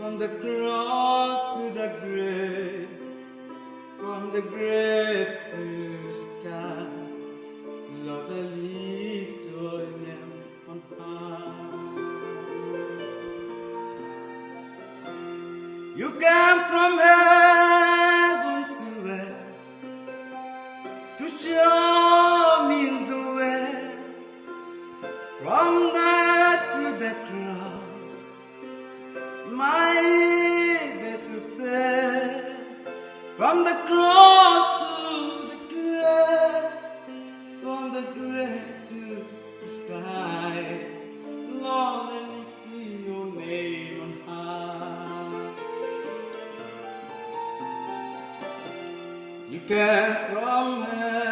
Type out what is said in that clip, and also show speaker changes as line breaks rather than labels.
from the cross to the grave, from the grave to the sky. Lord, I lift your name on high. You came from heaven to earth to show me the way, from death to the cross, my death to pay, from the cross to the grave, from the grave to the sky. Lord, I lift your name on high. You came from heaven